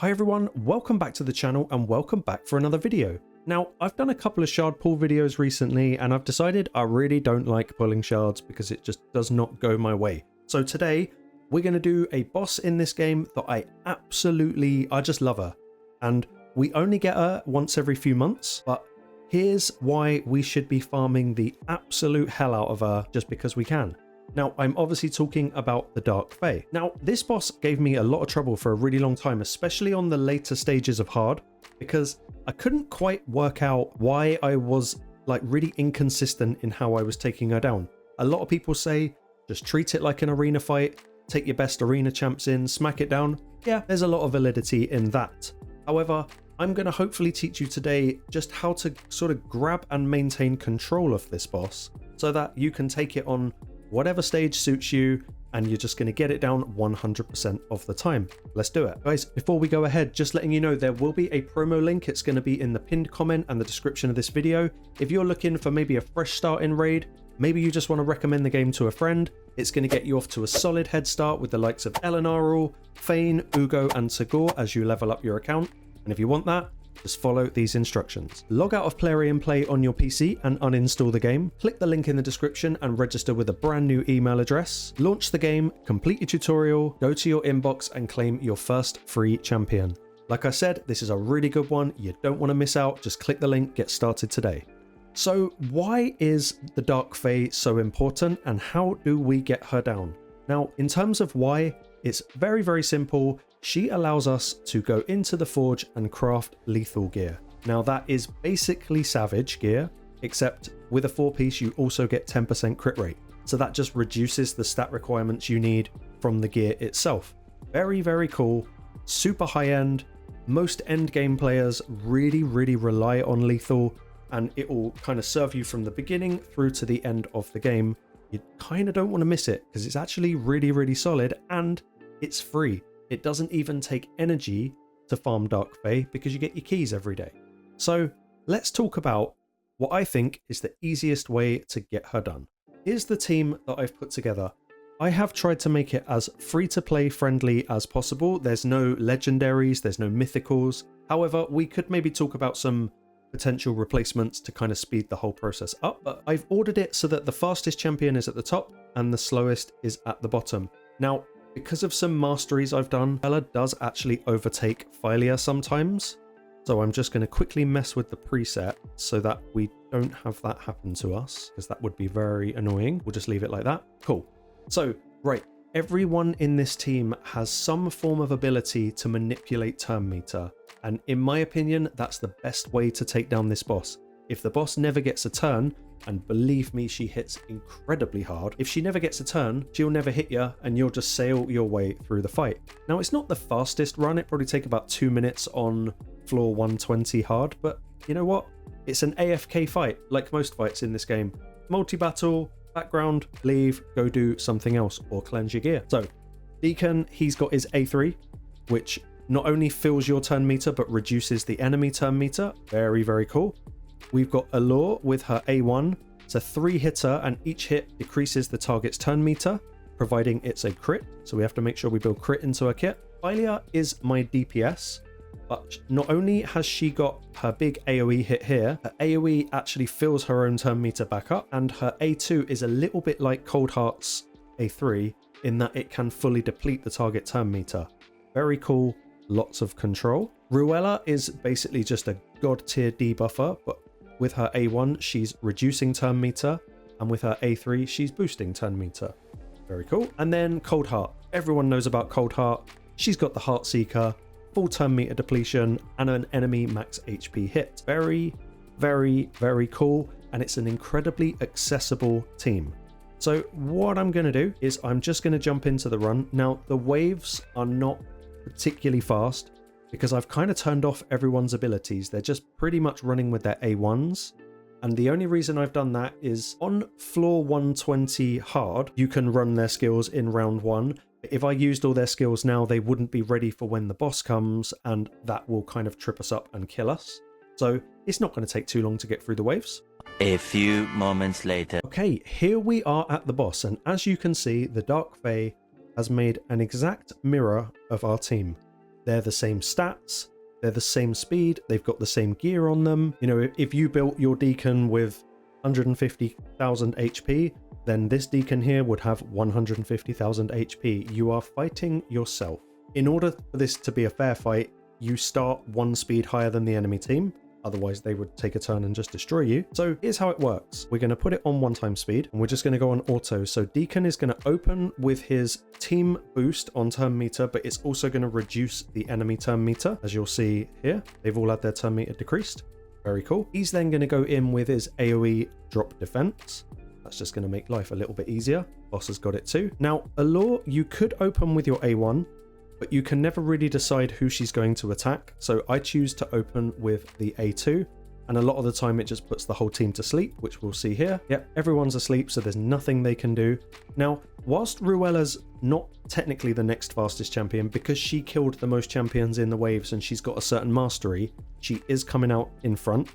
Hi everyone, welcome back to the channel and welcome back for another video. Now, I've done a couple of shard pull videos recently and I've decided I really don't like pulling shards because it just does not go my way. So today, we're going to do a boss in this game that I just love her. And we only get her once every few months, but here's why we should be farming the absolute hell out of her just because we can. Now, I'm obviously talking about the Dark Fae. Now, this boss gave me a lot of trouble for a really long time, especially on the later stages of hard, because I couldn't quite work out why I was like really inconsistent in how I was taking her down. A lot of people say, just treat it like an arena fight, take your best arena champs in, smack it down. Yeah, there's a lot of validity in that. However, I'm going to hopefully teach you today just how to sort of grab and maintain control of this boss so that you can take it on whatever stage suits you and you're just going to get it down 100% of the time. Let's do it. Guys, before we go ahead, just letting you know there will be a promo link. It's going to be in the pinned comment and the description of this video. If you're looking for maybe a fresh start in Raid, maybe you just want to recommend the game to a friend, it's going to get you off to a solid head start with the likes of Elenaril, Fayne, Uugo and Tagoar as you level up your account. And if you want that, just follow these instructions. Log out of Plarium and Play on your PC and uninstall the game. Click the link in the description and register with a brand new email address. Launch the game, complete your tutorial, go to your inbox and claim your first free champion. Like I said, this is a really good one. You don't want to miss out. Just click the link, get started today. So why is the Dark Fae so important and how do we get her down? Now, in terms of why, it's very, very simple. She allows us to go into the forge and craft lethal gear. Now that is basically savage gear, except with a 4-piece you also get 10% crit rate. So that just reduces the stat requirements you need from the gear itself. Very, very cool, super high end. Most end game players really rely on lethal and it will kind of serve you from the beginning through to the end of the game. You kind of don't want to miss it because it's actually really solid and it's free. It doesn't even take energy to farm Dark Fae because you get your keys every day. So let's talk about what I think is the easiest way to get her done. Here's the team that I've put together. I have tried to make it as free to play friendly as possible. There's no legendaries, there's no mythicals. However, we could maybe talk about some potential replacements to kind of speed the whole process up. But I've ordered it so that the fastest champion is at the top and the slowest is at the bottom. Now, because of some masteries I've done, Bella does actually overtake Fayne sometimes. So I'm just going to quickly mess with the preset so that we don't have that happen to us, because that would be very annoying. We'll just leave it like that. Cool. So, right. Everyone in this team has some form of ability to manipulate turn meter. And in my opinion, that's the best way to take down this boss. If the boss never gets a turn, and believe me, she hits incredibly hard. If she never gets a turn, she'll never hit you and you'll just sail your way through the fight. Now, it's not the fastest run. It probably take about 2 minutes on floor 120 hard, but you know what? It's an AFK fight, like most fights in this game. Multi-battle, background, leave, go do something else or cleanse your gear. So, Deacon, he's got his A3, which not only fills your turn meter, but reduces the enemy turn meter. Very cool. We've got Allure with her A1. It's a 3-hitter and each hit decreases the target's turn meter, providing it's a crit. So we have to make sure we build crit into her kit. Fayne is my DPS, but not only has she got her big AoE hit here, her AoE actually fills her own turn meter back up, and her A2 is a little bit like Cold Heart's A3 in that it can fully deplete the target turn meter. Very cool, lots of control. Ruella is basically just a god tier debuffer, but with her A1, she's reducing turn meter, and with her A3, she's boosting turn meter. Very cool. And then Cold Heart. Everyone knows about Cold Heart. She's got the Heart Seeker, full turn meter depletion, and an enemy max HP hit. Very cool, and it's an incredibly accessible team. So what I'm going to do is I'm just going to jump into the run. Now, the waves are not particularly fast, because I've kind of turned off everyone's abilities. They're just pretty much running with their A1s. And the only reason I've done that is on floor 120 hard, you can run their skills in round 1. If I used all their skills now, they wouldn't be ready for when the boss comes, and that will kind of trip us up and kill us. So it's not going to take too long to get through the waves. A few moments later. Okay, here we are at the boss. And as you can see, the Dark Fae has made an exact mirror of our team. they're the same stats, they're the same speed, they've got the same gear on them. You know, if you built your Deacon with 150,000 HP, then this Deacon here would have 150,000 HP. You are fighting yourself. In order for this to be a fair fight, you start one speed higher than the enemy team. Otherwise, they would take a turn and just destroy you. So here's how it works. We're going to put it on 1x speed, and we're just going to go on auto. So Deacon is going to open with his team boost on turn meter, but it's also going to reduce the enemy turn meter. As you'll see here, they've all had their turn meter decreased. Very cool. He's then going to go in with his AoE drop defense. That's just going to make life a little bit easier. Boss has got it too. Now, Allure, you could open with your A1, but you can never really decide who she's going to attack. So I choose to open with the A2, and a lot of the time it just puts the whole team to sleep, which we'll see here. Yep, everyone's asleep, so there's nothing they can do. Now, whilst Ruela's not technically the next fastest champion, because she killed the most champions in the waves and she's got a certain mastery, she is coming out in front.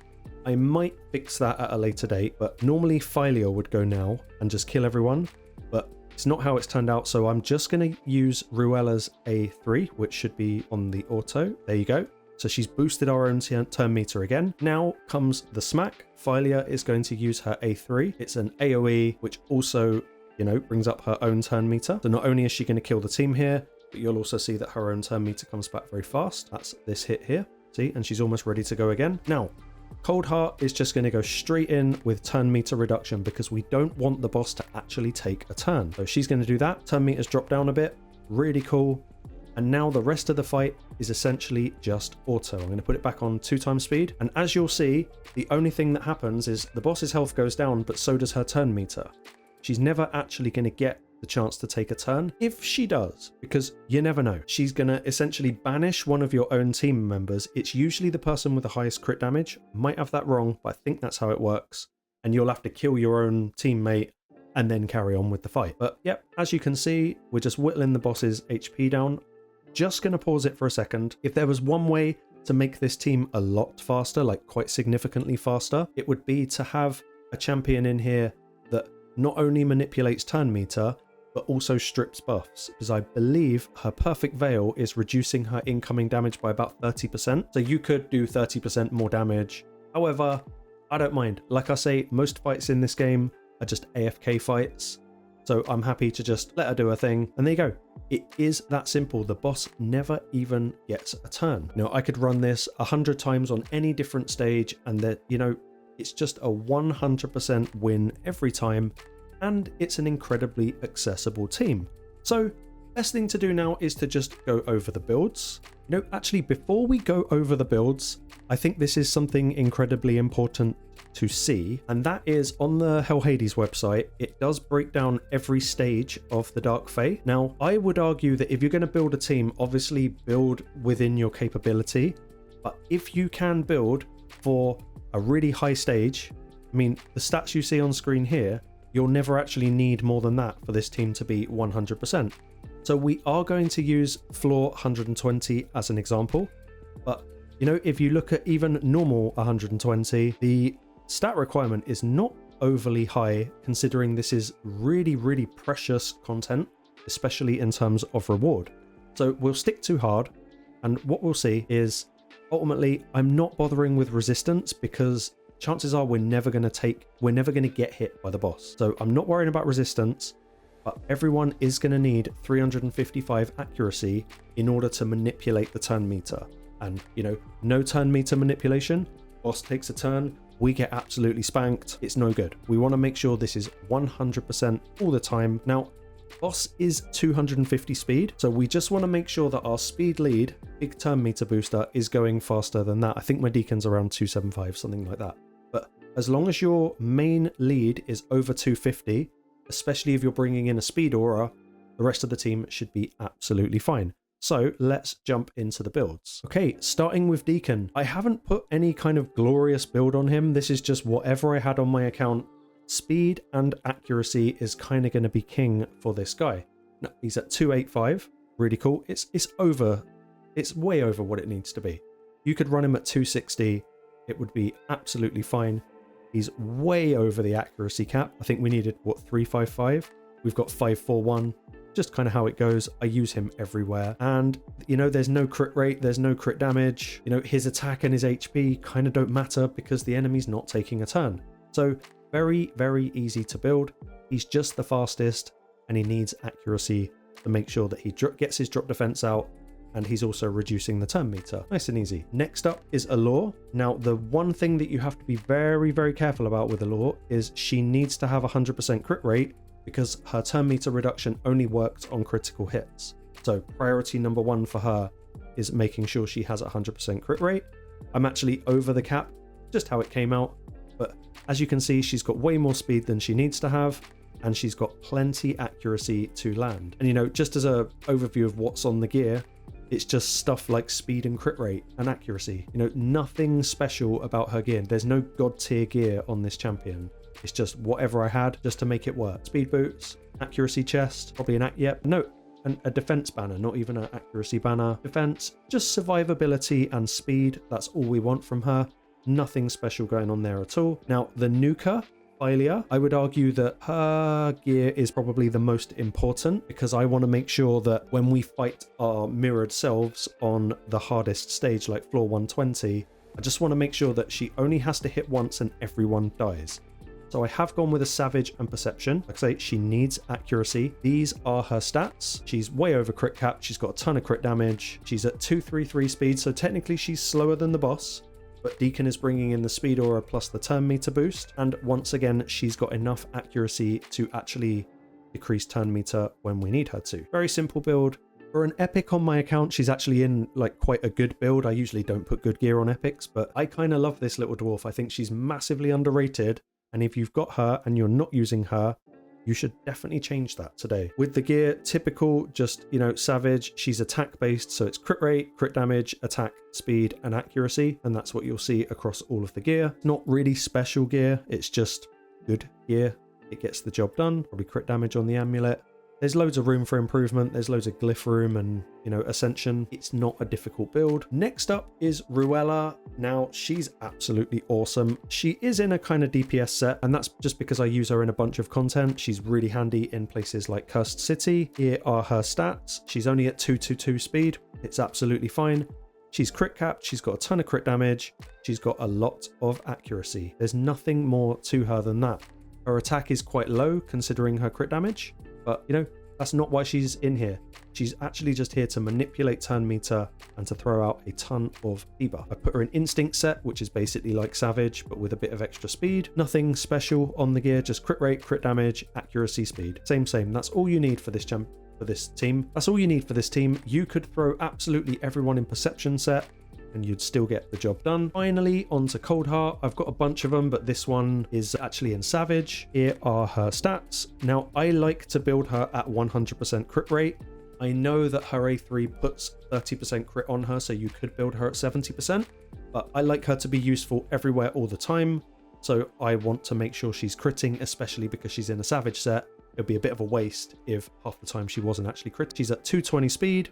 I might fix that at a later date, but normally Fayne would go now and just kill everyone, but it's not how it's turned out, so I'm just going to use Ruela's A3, which should be on the auto. There you go. So she's boosted our own turn meter again. Now comes the smack. Fayne is going to use her A3. It's an AoE, which also, you know, brings up her own turn meter. So not only is she going to kill the team here, but you'll also see that her own turn meter comes back very fast. That's this hit here. See, and she's almost ready to go again. Now, Cold Heart is just going to go straight in with turn meter reduction because we don't want the boss to actually take a turn. So she's going to do that. Turn meters drop down a bit. Really cool. And now the rest of the fight is essentially just auto. I'm going to put it back on 2x speed. And as you'll see, the only thing that happens is the boss's health goes down, but so does her turn meter. She's never actually going to get the chance to take a turn, if she does, because you never know. She's gonna essentially banish one of your own team members. It's usually the person with the highest crit damage. Might have that wrong, but I think that's how it works. And you'll have to kill your own teammate and then carry on with the fight. But yep, as you can see, we're just whittling the boss's HP down. Just gonna pause it for a second. If there was one way to make this team a lot faster, like quite significantly faster, it would be to have a champion in here that not only manipulates turn meter, but also strips buffs, because I believe her Perfect Veil is reducing her incoming damage by about 30%. So you could do 30% more damage. However, I don't mind. Like I say, most fights in this game are just AFK fights. So I'm happy to just let her do her thing. And there you go. It is that simple. The boss never even gets a turn. You know, I could run this 100 times on any different stage and that, you know, it's just a 100% win every time. And it's an incredibly accessible team. So best thing to do now is to just go over the builds. You know, actually, before we go over the builds, I think this is something incredibly important to see, and that is on the Hell Hades website, it does break down every stage of the Dark Fae. Now, I would argue that if you're going to build a team, obviously build within your capability, but if you can build for a really high stage, I mean, the stats you see on screen here, you'll never actually need more than that for this team to be 100%. So we are going to use floor 120 as an example, but you know, if you look at even normal 120, the stat requirement is not overly high considering this is really, really precious content, especially in terms of reward. So we'll stick to hard, and what we'll see is ultimately I'm not bothering with resistance because chances are we're never going to get hit by the boss. So I'm not worrying about resistance, but everyone is going to need 355 accuracy in order to manipulate the turn meter. And, you know, no turn meter manipulation, boss takes a turn, we get absolutely spanked, it's no good. We want to make sure this is 100% all the time. Now, boss is 250 speed, so we just want to make sure that our speed lead, big turn meter booster, is going faster than that. I think my Deacon's around 275, something like that. But as long as your main lead is over 250, especially if you're bringing in a speed aura, the rest of the team should be absolutely fine. So let's jump into the builds. Okay, starting with Deacon. I haven't put any kind of glorious build on him. This is just whatever I had on my account. Speed and accuracy is kind of going to be king for this guy. Now, he's at 285. Really cool. It's way over what it needs to be. You could run him at 260. It would be absolutely fine. He's way over the accuracy cap. I think we needed, what, 355? We've got 541. just kind of how it goes. I use him everywhere, and you know, there's no crit rate, there's no crit damage. You know, his attack and his HP kind of don't matter because the enemy's not taking a turn. So very, very easy to build. He's just the fastest, and he needs accuracy to make sure that he gets his drop defense out, and he's also reducing the turn meter. Nice and easy. Next up is Allure. Now, the one thing that you have to be very, very careful about with Allure is she needs to have 100% crit rate, because her turn meter reduction only works on critical hits. So priority number one for her is making sure she has 100% crit rate. I'm actually over the cap, just how it came out, but as you can see, she's got way more speed than she needs to have, and she's got plenty accuracy to land. And you know, just as an overview of what's on the gear, it's just stuff like speed and crit rate and accuracy. You know, nothing special about her gear. There's no god tier gear on this champion. It's just whatever I had just to make it work. Speed boots, accuracy chest, probably a defense banner, not even an accuracy banner. Defense, just survivability and speed. That's all we want from her. Nothing special going on there at all. Now, the nuker, Hylia, I would argue that her gear is probably the most important, because I want to make sure that when we fight our mirrored selves on the hardest stage like floor 120, I just want to make sure that she only has to hit once and everyone dies. So I have gone with a Savage and Perception. Like I say, she needs accuracy. These are her stats. She's way over crit cap. She's got a ton of crit damage. She's at 233 speed, so technically she's slower than the boss. But Deacon is bringing in the speed aura plus the turn meter boost. And once again, she's got enough accuracy to actually decrease turn meter when we need her to. Very simple build. For an epic on my account, she's actually in like quite a good build. I usually don't put good gear on epics, but I kind of love this little dwarf. I think she's massively underrated. And if you've got her and you're not using her, you should definitely change that today. With the gear, typical, just, you know, Savage. She's attack based, so it's crit rate, crit damage, attack, speed, and accuracy. And that's what you'll see across all of the gear. Not really special gear, it's just good gear. It gets the job done. Probably crit damage on the amulet. There's loads of room for improvement. There's loads of glyph room and, you know, ascension. It's not a difficult build. Next up is Ruella. Now, she's absolutely awesome. She is in a kind of DPS set, and that's just because I use her in a bunch of content. She's really handy in places like Cursed City. Here are her stats. She's only at 222 speed. It's absolutely fine. She's crit capped. She's got a ton of crit damage. She's got a lot of accuracy. There's nothing more to her than that. Her attack is quite low considering her crit damage. But, you know, that's not why she's in here. She's actually just here to manipulate turn meter and to throw out a ton of debuff. I put her in Instinct set, which is basically like Savage, but with a bit of extra speed. Nothing special on the gear, just crit rate, crit damage, accuracy, speed. Same. That's all you need for this team. That's all you need for this team. You could throw absolutely everyone in Perception set, and you'd still get the job done. Finally, onto Cold Heart. I've got a bunch of them, but this one is actually in Savage. Here are her stats. Now, I like to build her at 100% crit rate. I know that her A3 puts 30% crit on her, so you could build her at 70%, but I like her to be useful everywhere all the time. So I want to make sure she's critting, especially because she's in a Savage set. It'd be a bit of a waste if half the time she wasn't actually crit. She's at 220 speed.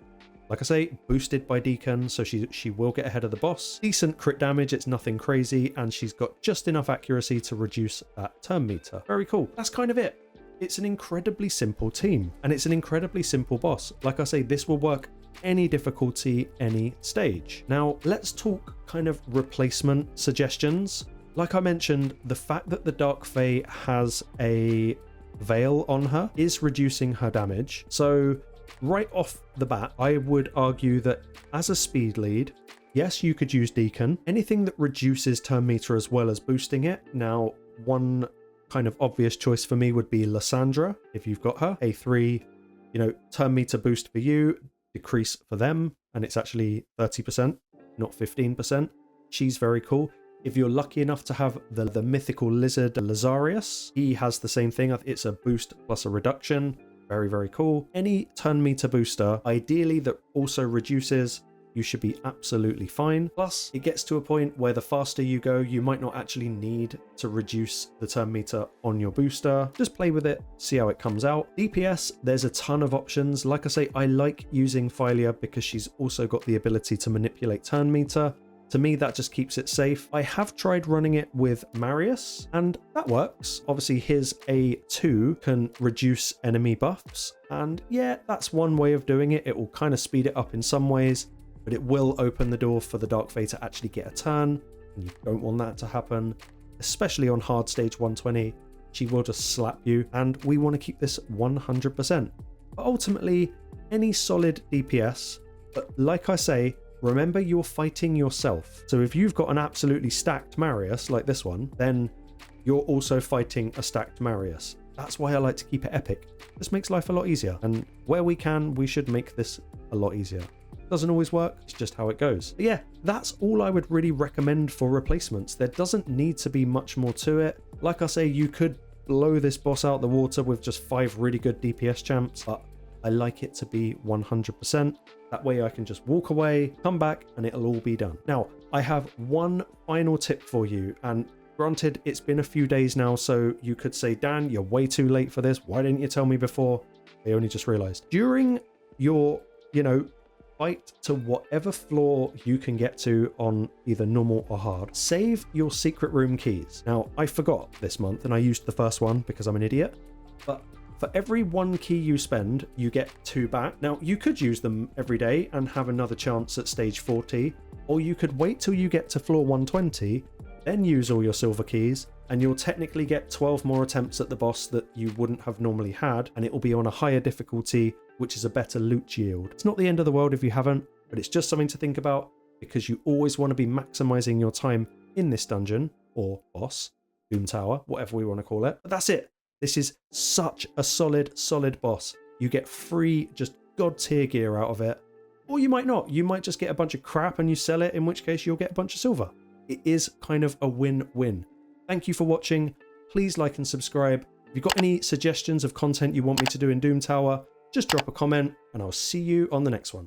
Like I say, boosted by Deacon, so she will get ahead of the boss. Decent crit damage, it's nothing crazy, and she's got just enough accuracy to reduce that turn meter. Very cool. That's kind of it. It's an incredibly simple team, and it's an incredibly simple boss. Like I say, this will work any difficulty, any stage. Now, let's talk kind of replacement suggestions. Like I mentioned, the fact that the Dark Fae has a veil on her is reducing her damage. So right off the bat, I would argue that as a speed lead, yes, you could use Deacon. Anything that reduces turn meter as well as boosting it. Now, one kind of obvious choice for me would be Lysandra, if you've got her. A3, you know, turn meter boost for you, decrease for them, and it's actually 30%, not 15%. She's very cool. If you're lucky enough to have the mythical lizard Lazarius, he has the same thing. It's a boost plus a reduction. Very, very cool. Any turn meter booster, ideally that also reduces, you should be absolutely fine. Plus, it gets to a point where the faster you go, you might not actually need to reduce the turn meter on your booster. Just play with it, see how it comes out. DPS, there's a ton of options. Like I say, I like using Hylia because she's also got the ability to manipulate turn meter. To me, that just keeps it safe. I have tried running it with Marius, and that works. Obviously, his A2 can reduce enemy buffs, and yeah, that's one way of doing it. It will kind of speed it up in some ways, but it will open the door for the Dark Fae to actually get a turn, and you don't want that to happen, especially on hard stage 120. She will just slap you, and we want to keep this 100%. But ultimately, any solid DPS, but like I say, remember you're fighting yourself. So if you've got an absolutely stacked Marius like this one, then you're also fighting a stacked Marius. That's why I like to keep it epic. This makes life a lot easier, and where we can, we should make this a lot easier. Doesn't always work, it's just how it goes. But yeah, that's all I would really recommend for replacements. There doesn't need to be much more to it. Like I say, you could blow this boss out the water with just 5 really good DPS champs, but I like it to be 100%. That way I can just walk away, come back, and it'll all be done. Now, I have one final tip for you, and granted, it's been a few days now, so you could say, Dan, you're way too late for this. Why didn't you tell me before? I only just realized. During your, fight to whatever floor you can get to on either normal or hard, save your secret room keys. Now, I forgot this month, and I used the first one because I'm an idiot, but for every 1 key you spend, you get 2 back. Now, you could use them every day and have another chance at stage 40, or you could wait till you get to floor 120, then use all your silver keys, and you'll technically get 12 more attempts at the boss that you wouldn't have normally had, and it will be on a higher difficulty, which is a better loot yield. It's not the end of the world if you haven't, but it's just something to think about, because you always want to be maximizing your time in this dungeon, or boss, Doom Tower, whatever we want to call it. But that's it. This is such a solid boss. You get free, just god tier gear out of it. Or you might not. You might just get a bunch of crap and you sell it, in which case you'll get a bunch of silver. It is kind of a win-win. Thank you for watching. Please like and subscribe. If you've got any suggestions of content you want me to do in Doom Tower, just drop a comment and I'll see you on the next one.